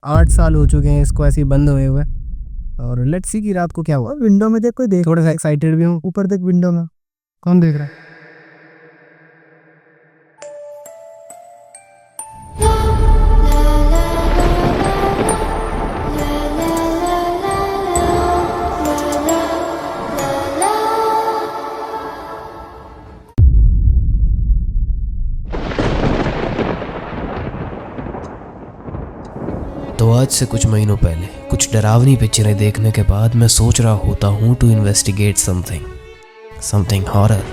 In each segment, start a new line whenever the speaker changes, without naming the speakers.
8 साल हो चुके हैं इसको ऐसे ही बंद हुए हुए। और लेट्स सी कि रात को क्या हुआ। विंडो में देख, कोई देख, थोड़ा सा एक्साइटेड भी हूँ। ऊपर देख विंडो में, कौन देख रहा है?
तो आज से कुछ महीनों पहले कुछ डरावनी पिक्चरें देखने के बाद मैं सोच रहा होता हूँ टू इन्वेस्टिगेट समथिंग हॉरर।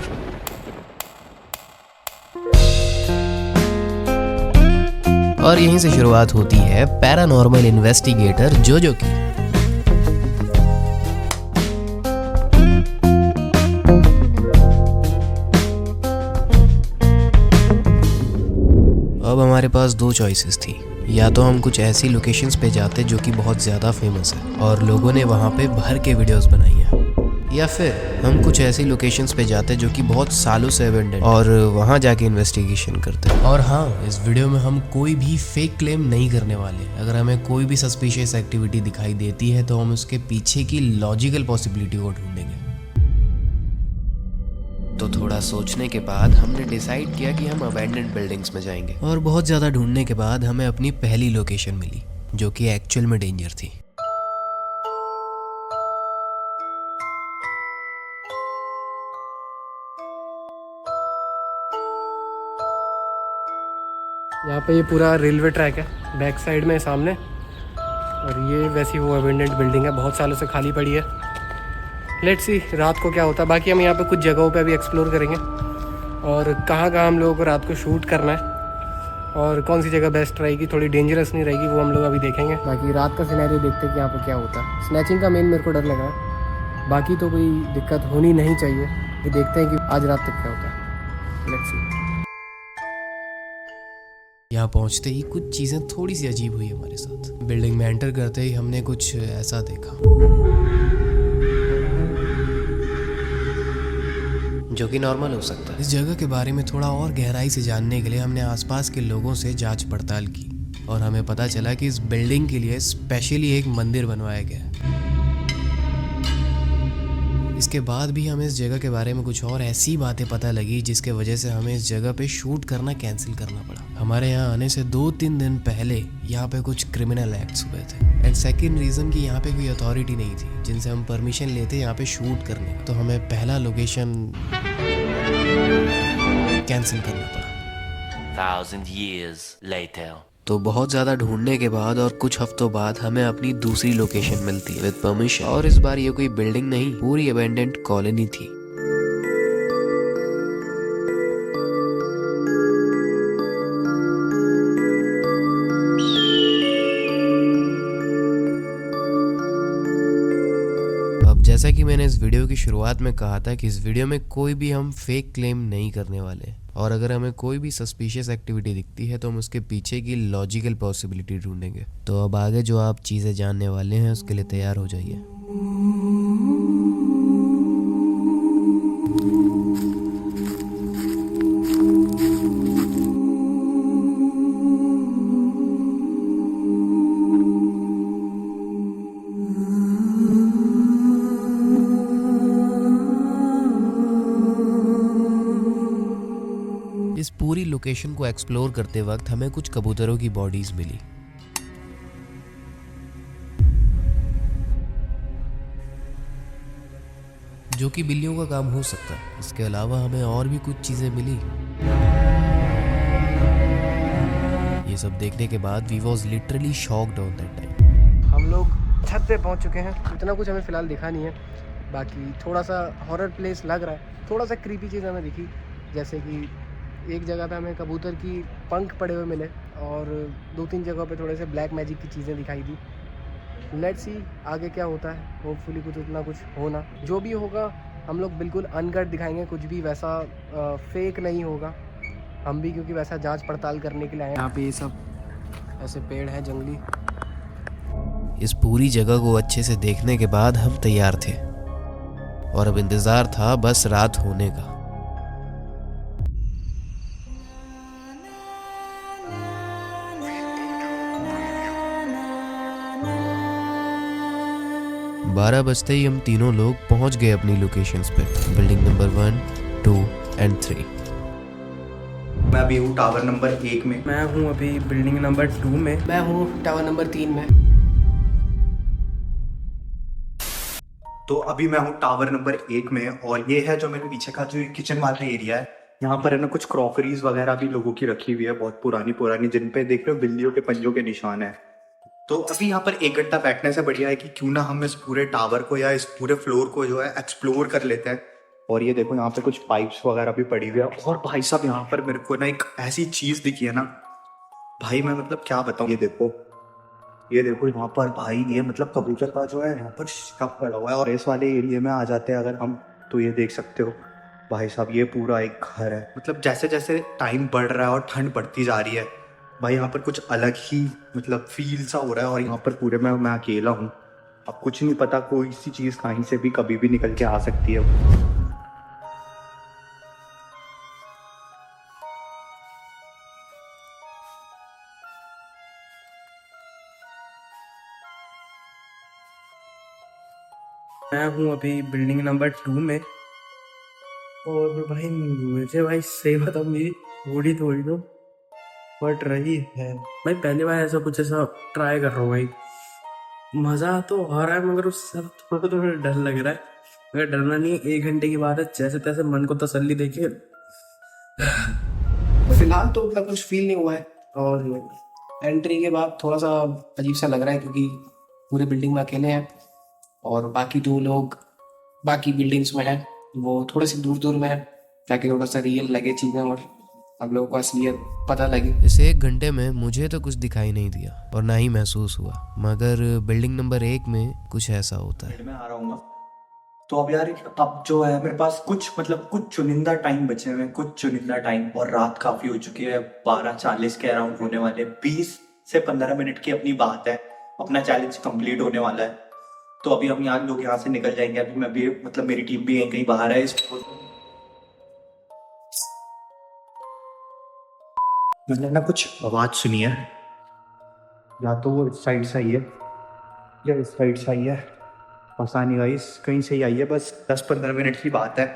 और यहीं से शुरुआत होती है पैरानॉर्मल इन्वेस्टिगेटर जोजो की। अब हमारे पास दो चॉइसेस थी, या तो हम कुछ ऐसी लोकेशंस पे जाते जो कि बहुत ज़्यादा फेमस है और लोगों ने वहाँ पे भर के वीडियोस बनाई हैं, या फिर हम कुछ ऐसी लोकेशंस पे जाते जो कि बहुत सालों से अबेंडेंड और वहाँ जाके इन्वेस्टिगेशन करते। और हाँ, इस वीडियो में हम कोई भी फेक क्लेम नहीं करने वाले। अगर हमें कोई भी सस्पिशियस एक्टिविटी दिखाई देती है तो हम उसके पीछे की लॉजिकल पॉसिबिलिटी को ढूंढेंगे। तो थोड़ा सोचने के बाद हमने डिसाइड किया कि हम अबैंडन्ड बिल्डिंग्स में जाएंगे। और बहुत ज़्यादा ढूंढने के बाद हमें अपनी पहली लोकेशन मिली जो कि एक्चुअल में डेंजर थी।
यहाँ पे ये पूरा रेलवे ट्रैक है बैक साइड में सामने, और ये वैसी वो अबेंडेंट बिल्डिंग है, बहुत सालों से खाली पड़ी है। लेट्स सी रात को क्या होता है। बाकी हम यहाँ पे कुछ जगहों पे अभी एक्सप्लोर करेंगे और कहाँ कहाँ हम लोगों को रात को शूट करना है और कौन सी जगह बेस्ट रहेगी, थोड़ी डेंजरस नहीं रहेगी, वो हम लोग अभी देखेंगे। बाकी रात का सिनेरियो देखते हैं कि यहाँ पे क्या होता है। स्नैचिंग का मेन मेरे को डर लगा है, बाकी तो कोई दिक्कत होनी नहीं चाहिए। ये देखते हैं कि आज रात तक क्या होता है। Let's see.
यहाँ पहुँचते ही कुछ चीज़ें थोड़ी सी अजीब हुई हमारे साथ। बिल्डिंग में एंटर करते ही हमने कुछ ऐसा देखा जो कि नॉर्मल हो सकता है। इस जगह के बारे में थोड़ा और गहराई से जानने के लिए हमने आसपास के लोगों से जांच पड़ताल की और हमें पता चला कि इस बिल्डिंग के लिए स्पेशली एक मंदिर बनवाया गया है। इसके बाद भी हमें इस जगह के बारे में कुछ और ऐसी बातें पता लगी जिसके वजह से हमें इस जगह पे शूट करना कैंसिल करना पड़ा। हमारे यहाँ आने से 2-3 दिन पहले यहाँ पे कुछ क्रिमिनल एक्ट्स हुए थे। एंड सेकंड रीज़न कि यहाँ पे कोई अथॉरिटी नहीं थी जिनसे हम परमिशन लेते यहाँ पे शूट करने, तो हमें पहला लोकेशन कैंसिल करना पड़ा।
1,000 years later.
तो बहुत ज़्यादा ढूंढने के बाद और कुछ हफ्तों बाद हमें अपनी दूसरी लोकेशन मिलती है विद परमिशन। और इस बार ये कोई बिल्डिंग नहीं, पूरी अबेंडेंट कॉलोनी थी। अब जैसा कि मैंने इस वीडियो की शुरुआत में कहा था कि इस वीडियो में कोई भी हम फेक क्लेम नहीं करने वाले, और अगर हमें कोई भी सस्पिशियस एक्टिविटी दिखती है तो हम उसके पीछे की लॉजिकल पॉसिबिलिटी ढूंढेंगे। तो अब आगे जो आप चीज़ें जानने वाले हैं उसके लिए तैयार हो जाइए। इस पूरी लोकेशन को एक्सप्लोर करते वक्त हमें कुछ कबूतरों की बॉडीज मिली। जो कि बिल्लियों का काम हो सकता है। इसके अलावा हमें और भी कुछ चीजें मिली। ये सब देखने के बाद we was literally shocked on that time.
हम लोग छत पे पहुंच चुके हैं। इतना कुछ हमें फ़िलहाल दिखा नहीं है, बाकी थोड़ा सा हॉरर प्लेस लग रहा है। थोड़ा सा क्रीपी चीज़ हमें दिखी, जैसे कि एक जगह पे हमें कबूतर की पंख पड़े हुए मिले और 2-3 जगहों पे थोड़े से ब्लैक मैजिक की चीज़ें दिखाई दी। लेट्स सी आगे क्या होता है। होपफुली कुछ उतना कुछ होना, जो भी होगा हम लोग बिल्कुल अनकट दिखाएंगे, कुछ भी वैसा फेक नहीं होगा। हम भी क्योंकि वैसा जांच पड़ताल करने के लिए आए। यहाँ पे ये सब ऐसे पेड़ हैं जंगली।
इस पूरी जगह को अच्छे से देखने के बाद हम तैयार थे और अब इंतज़ार था बस रात होने का। 12 बजते ही हम तीनों लोग पहुंच गए अपनी लोकेशंस पे, बिल्डिंग नंबर 1, 2 एंड 3।
मैं अभी हूँ टावर नंबर 1 में।
मैं हूँ अभी बिल्डिंग नंबर 2 में।
मैं हूँ टावर नंबर 3 में।
तो अभी मैं हूँ टावर नंबर 1 में, और ये है जो मेरे पीछे का जो किचन वाला एरिया है। यहाँ पर है ना कुछ क्रॉकरीज वगैरह भी लोगों की रखी हुई है, बहुत पुरानी पुरानी, जिन पे देख रहे हो बिल्लियों के पंजों के निशान है। तो अभी यहाँ पर 1 घंटा बैठने से बढ़िया है कि क्यों ना हम इस पूरे टावर को या इस पूरे फ्लोर को जो है एक्सप्लोर कर लेते हैं। और ये देखो यहाँ पे कुछ पाइप्स वगैरह भी पड़ी हुई है। और भाई साहब यहाँ पर मेरे को ना एक ऐसी चीज दिखी है ना भाई, मैं मतलब क्या बताऊँ। ये देखो यहाँ पर भाई, ये मतलब कबूतर का जो है यहाँ पर शक पड़ा हुआ है। और इस वाले एरिया में आ जाते हैं अगर हम, तो ये देख सकते हो भाई साहब, ये पूरा एक घर है। मतलब जैसे जैसे टाइम बढ़ रहा है और ठंड बढ़ती जा रही है भाई, यहाँ पर कुछ अलग ही मतलब फील सा हो रहा है। और यहाँ पर पूरे में मैं अकेला हूँ। अब कुछ नहीं पता, कोई सी चीज़ कहीं से भी कभी भी निकल के आ सकती है।
मैं हूँ अभी बिल्डिंग नंबर 2 में। और भाई मुझे भाई सही बताऊँ, मेरी बॉडी थोड़ी तो फट रही है भाई। पहली बार ऐसा कुछ ऐसा ट्राई कर रहा हूँ भाई। मज़ा तो आ रहा है मगर उससे थोड़ा थोड़ा डर लग रहा है। अगर डरना नहीं है, 1 घंटे की बात है, जैसे तैसे मन को तसल्ली देके।
फिलहाल तो मतलब कुछ फील नहीं हुआ है। और एंट्री के बाद थोड़ा सा अजीब सा लग रहा है क्योंकि पूरी बिल्डिंग में अकेले हैं और बाकी 2 लोग बाकी बिल्डिंग्स में हैं, वो थोड़े से दूर दूर में है, ताकि थोड़ा सा रियल लगे चीज़ें और हम लोगों को असलियत पता लगे।
इस 1 घंटे में मुझे तो कुछ दिखाई नहीं दिया और ना ही महसूस हुआ, मगर बिल्डिंग नंबर 1 में कुछ ऐसा होता है।
मैं आ रहा हूँ। तो अब यार, अब जो है मेरे पास कुछ चुनिंदा टाइम बचे हुए हैं, कुछ चुनिंदा टाइम। और रात काफ़ी हो चुकी है, 12:40 के अराउंड होने वाले। 20 से 15 मिनट की अपनी बात है, अपना चैलेंज कंप्लीट होने वाला है। तो अभी हम लोग यहाँ से निकल जाएंगे। अभी मैं भी मतलब मेरी टीम भी कहीं बाहर है। मैंने ना कुछ आवाज़ सुनी है, या तो वो इस साइड से आई है या इस साइड से आई है, पता नहीं गाइस, कहीं से ही आई है। बस 10-15 मिनट की बात है।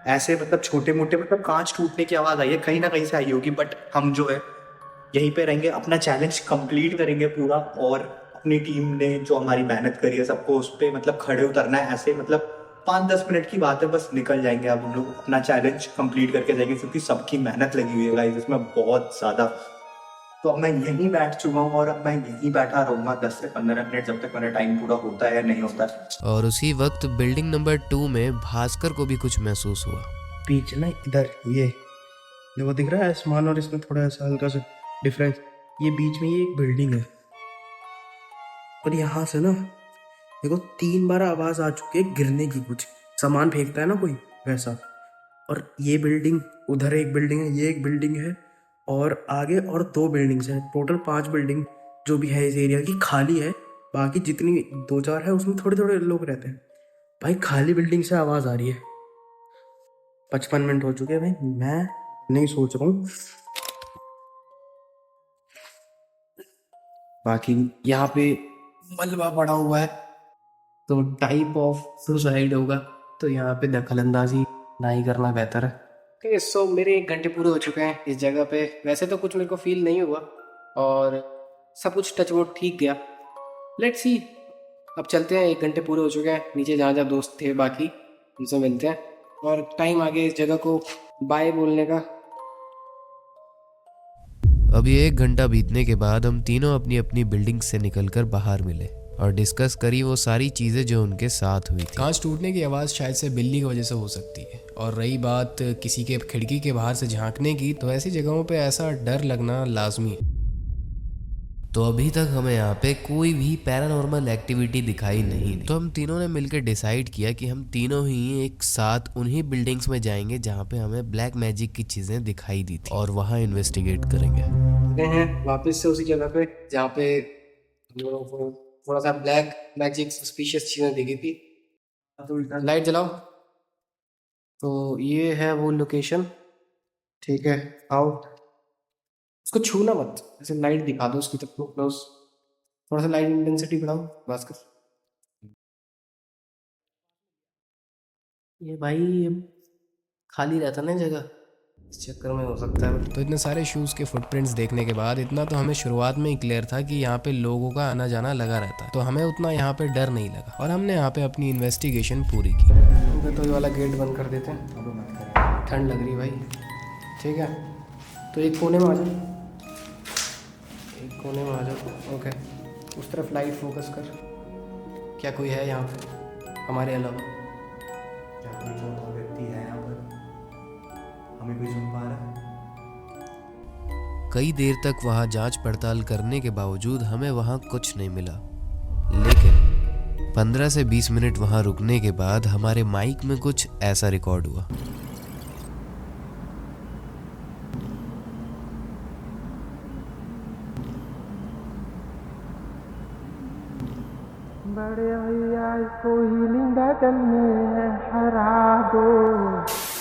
ऐसे मतलब छोटे मोटे मतलब कांच टूटने की आवाज़ आई है, कहीं ना कहीं से आई होगी। बट हम जो है यहीं पे रहेंगे, अपना चैलेंज कंप्लीट करेंगे पूरा। और अपनी टीम ने जो हमारी मेहनत करी है, सबको उस पर मतलब खड़े उतरना है। ऐसे मतलब 5-10 मिनट की बात है, बस निकल जाएंगे। अब हम लोग अपना चैलेंज कंप्लीट करके जाएंगे, क्योंकि सबकी मेहनत लगी हुई है गाइस इसमें बहुत ज़्यादा। तो अब मैं यहीं बैठ चुका हूँ और अब मैं यहीं बैठा रहूँगा 10 से 15 मिनट, जब तक मेरा टाइम पूरा होता है या नहीं होता है।
और उसी वक्त बिल्डिंग नंबर 2 में भास्कर को भी कुछ महसूस हुआ।
पीछे ना इधर ये देखो, दिख रहा है आसमान और इसमें थोड़ा सा हल्का सा डिफरेंस। ये बीच में ये एक बिल्डिंग है और यहाँ से ना देखो 3 बार आवाज आ चुकी है गिरने की, कुछ सामान फेंकता है ना कोई वैसा। और ये बिल्डिंग, उधर एक बिल्डिंग है, ये एक बिल्डिंग है और आगे और 2 बिल्डिंग्स हैं। टोटल 5 बिल्डिंग जो भी है इस एरिया की खाली है। बाकी जितनी 2-4 है उसमें थोड़े थोड़े लोग रहते हैं। भाई खाली बिल्डिंग से आवाज आ रही है। 55 मिनट हो चुके हैं भाई, मैं नहीं सोच रहा हूँ।
बाकी यहाँ पे मलबा पड़ा हुआ है, तो टाइप ऑफ सुसाइड होगा, तो यहाँ पे दखलंदाजी ना ही करना बेहतर है। ठीक है, सो मेरे 1 घंटे पूरे हो चुके हैं इस जगह पे। वैसे तो कुछ मेरे को फील नहीं हुआ और सब कुछ टच वुड ठीक गया। लेट्स सी, अब चलते हैं। 1 घंटे पूरे हो चुके हैं, नीचे जहाँ जहाँ दोस्त थे बाकी उनसे मिलते हैं और टाइम आ गया इस जगह को बाय बोलने का।
अभी 1 घंटा बीतने के बाद हम तीनों अपनी अपनी बिल्डिंग से निकलकर बाहर मिले और डिस्कस करी वो सारी चीज़ें जो उनके साथ हुई थी।
कांच टूटने की आवाज़ शायद से बिल्ली की वजह से हो सकती है, और रही बात किसी के खिड़की के बाहर से झांकने की, तो ऐसी जगहों पे ऐसा डर लगना लाजमी है।
तो अभी तक हमें यहाँ पे कोई भी पैरानॉर्मल एक्टिविटी दिखाई नहीं दी। तो हम तीनों ने मिलकर डिसाइड किया कि हम तीनों ही एक साथ उन्हीं बिल्डिंग्स में जाएंगे जहाँ पे हमें ब्लैक मैजिक की चीज़ें दिखाई दी थी और वहाँ इन्वेस्टिगेट करेंगे।
हैं वापस से उसी जगह पे जहाँ पे हम लोगों को थोड़ा सा ब्लैक मैजिक सस्पिशियस चीज़ें दिखी थी। लाइट जलाओ। तो ये है वो लोकेशन, ठीक है। आओ, उसको छूना मत, ऐसे लाइट दिखा दो उसकी तरफ क्लोज। थोड़ा सा लाइट इंटेंसिटी बढ़ाओ, बस कर। ये भाई ये खाली रहता ना जगह, इस चक्कर में हो सकता है।
तो इतने सारे शूज़ के फुटप्रिंट्स देखने के बाद इतना तो हमें शुरुआत में ही क्लियर था कि यहाँ पे लोगों का आना जाना लगा रहता है, तो हमें उतना यहाँ पे डर नहीं लगा और हमने यहाँ पे अपनी इन्वेस्टिगेशन पूरी की।
तो ये वाला गेट बंद कर देते हैं, ठंड लग रही भाई। ठीक है, तो एक कोने में आ जाओ, एक कोने में आ जाओ। ओके, उस तरफ लाइट फोकस कर। क्या कोई है यहाँ पे हमारे अलावा?
क्या कोई चौथा व्यक्ति है यहाँ पर? हमें कोई सुन पा रहा है?
कई देर तक वहाँ जांच पड़ताल करने के बावजूद हमें वहाँ कुछ नहीं मिला, लेकिन 15 से 20 मिनट वहाँ रुकने के बाद हमारे माइक में कुछ ऐसा रिकॉर्ड हुआ।
बड़े भैया इसको हीलिंग बैटल में हरा दो।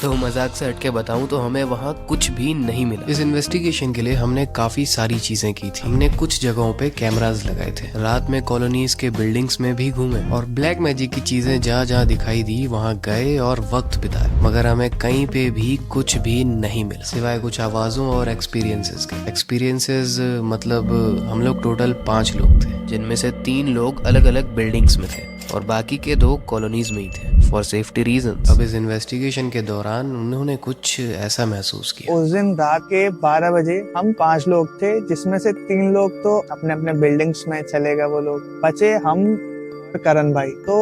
तो मजाक से हटके बताऊं तो हमें वहाँ कुछ भी नहीं मिला।
इस इन्वेस्टिगेशन के लिए हमने काफ़ी सारी चीज़ें की थी। हमने कुछ जगहों पे कैमरास लगाए थे, रात में कॉलोनीज के बिल्डिंग्स में भी घूमे और ब्लैक मैजिक की चीज़ें जहाँ जहाँ दिखाई दी वहाँ गए और वक्त बिताए, मगर हमें कहीं पे भी कुछ भी नहीं मिला सिवाय कुछ आवाज़ों और एक्सपीरियंसेस के। एक्सपीरियंसेस मतलब हम लोग टोटल 5 लोग थे, जिनमें से 3 लोग अलग अलग बिल्डिंग्स में थे और बाकी के 2 कॉलोनीज में ही थे फॉर सेफ्टी रीजन। अब इस इन्वेस्टिगेशन के दौरान उन्होंने कुछ ऐसा महसूस किया।
उस दिन रात के 12 बजे हम 5 लोग थे, जिसमें से 3 लोग तो अपने अपने बिल्डिंग्स में चले गए, वो लोग बचे हम और करण भाई। तो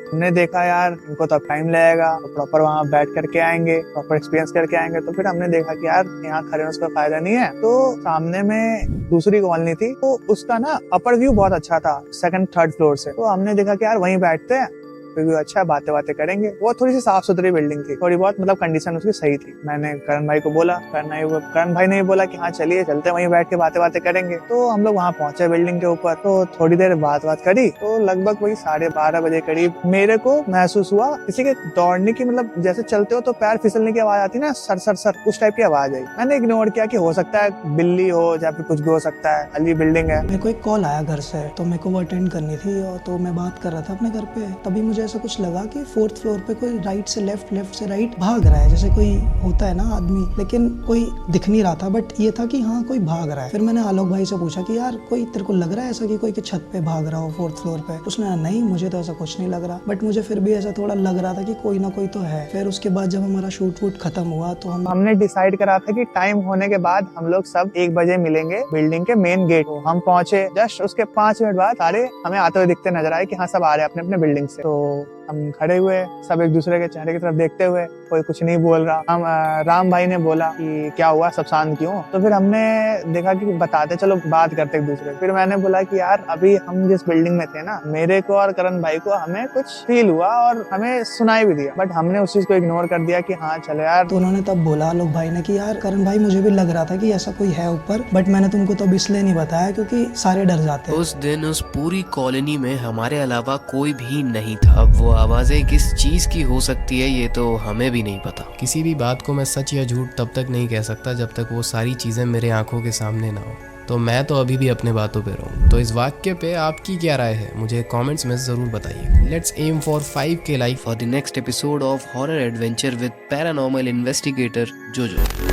हमने देखा यार इनको तो टाइम लगेगा, तो प्रॉपर वहाँ बैठ करके आएंगे, प्रॉपर एक्सपीरियंस करके आएंगे। तो फिर हमने देखा कि यार यहाँ खड़े होने का फायदा नहीं है। तो सामने में दूसरी कॉलोनी थी, तो उसका ना अपर व्यू बहुत अच्छा था 2nd 3rd फ्लोर से। तो हमने देखा कि यार वहीं बैठते हैं, व्यू अच्छा है, बातें बातें करेंगे। वो थोड़ी सी साफ सुथरी बिल्डिंग थी, थोड़ी बहुत मतलब कंडीशन उसकी सही थी। मैंने करण भाई को बोला, करण भाई ने भी बोला कि हाँ चलिए चलते, वहीं बैठ के बातें बातें करेंगे। तो हम लोग वहाँ पहुंचे बिल्डिंग के ऊपर, तो थोड़ी देर बात करी। तो लगभग वही 12:30 बजे करीब मेरे को महसूस हुआ किसी के दौड़ने की, मतलब जैसे चलते हो तो पैर फिसलने की आवाज आती है ना, सर सर सर, उस टाइप की आवाज आई। मैंने इग्नोर किया कि हो सकता है बिल्ली हो या फिर कुछ भी हो सकता है, खाली बिल्डिंग है।
मेरे को एक कॉल आया घर से, तो मेरे को वो अटेंड करनी थी और तो मैं बात कर रहा था अपने घर पे। तभी मुझे ऐसा कुछ लगा कि 4th फ्लोर पे कोई राइट से लेफ्ट, लेफ्ट से राइट भाग रहा है, जैसे कोई होता है ना आदमी, लेकिन कोई दिख नहीं रहा था, बट ये था कि हाँ कोई भाग रहा है। फिर मैंने आलोक भाई से पूछा कि यार कोई तेरे को लग रहा है ऐसा कि कोई के छत पे भाग रहा हो 4th फ्लोर पे? उसने नहीं मुझे तो ऐसा कुछ नहीं लग रहा, बट मुझे फिर भी ऐसा थोड़ा लग रहा था कि कोई ना कोई तो है। फिर उसके बाद जब हमारा शूट वूट खत्म हुआ तो
हमने डिसाइड करा था कि टाइम होने के बाद हम लोग सब 1 बजे मिलेंगे बिल्डिंग के मेन गेट। हम पहुंचे, जस्ट उसके 5 मिनट बाद सारे हमें आते हुए दिखते नजर आए कि हाँ सब आ रहे हैं अपने अपने बिल्डिंग से। तो हम खड़े हुए सब एक दूसरे के चेहरे की तरफ देखते हुए, कोई कुछ नहीं बोल रहा। हम राम भाई ने बोला कि क्या हुआ, सब शांत क्यों? तो फिर हमने देखा कि बताते चलो बात करते एक दूसरे। फिर मैंने बोला कि यार अभी हम जिस बिल्डिंग में थे ना, मेरे को और करण भाई को हमें कुछ फील हुआ और हमें सुनाई भी दिया, बट हमने उस चीज को इग्नोर कर दिया कि हाँ चलो यार।
तो उन्होंने तब बोला आलोक भाई ने कि यार करण भाई मुझे भी लग रहा था कि ऐसा कोई है ऊपर, बट मैंने तुमको तब इसलिए नहीं बताया क्योंकि सारे डर जाते हैं।
उस दिन उस पूरी कॉलोनी में हमारे अलावा कोई भी नहीं था। अब वो आवाजें किस चीज की हो सकती है ये तो हमें भी नहीं पता।
किसी भी बात को मैं सच या झूठ तब तक नहीं कह सकता जब तक वो सारी चीज़ें मेरे आंखों के सामने ना हो, तो मैं तो अभी भी अपने बातों पे रहूँ। तो इस वाक्य पे आपकी क्या राय है मुझे कमेंट्स में ज़रूर बताइए। Let's aim for 5K like
for the next episode of horror adventure with paranormal investigator जोजो।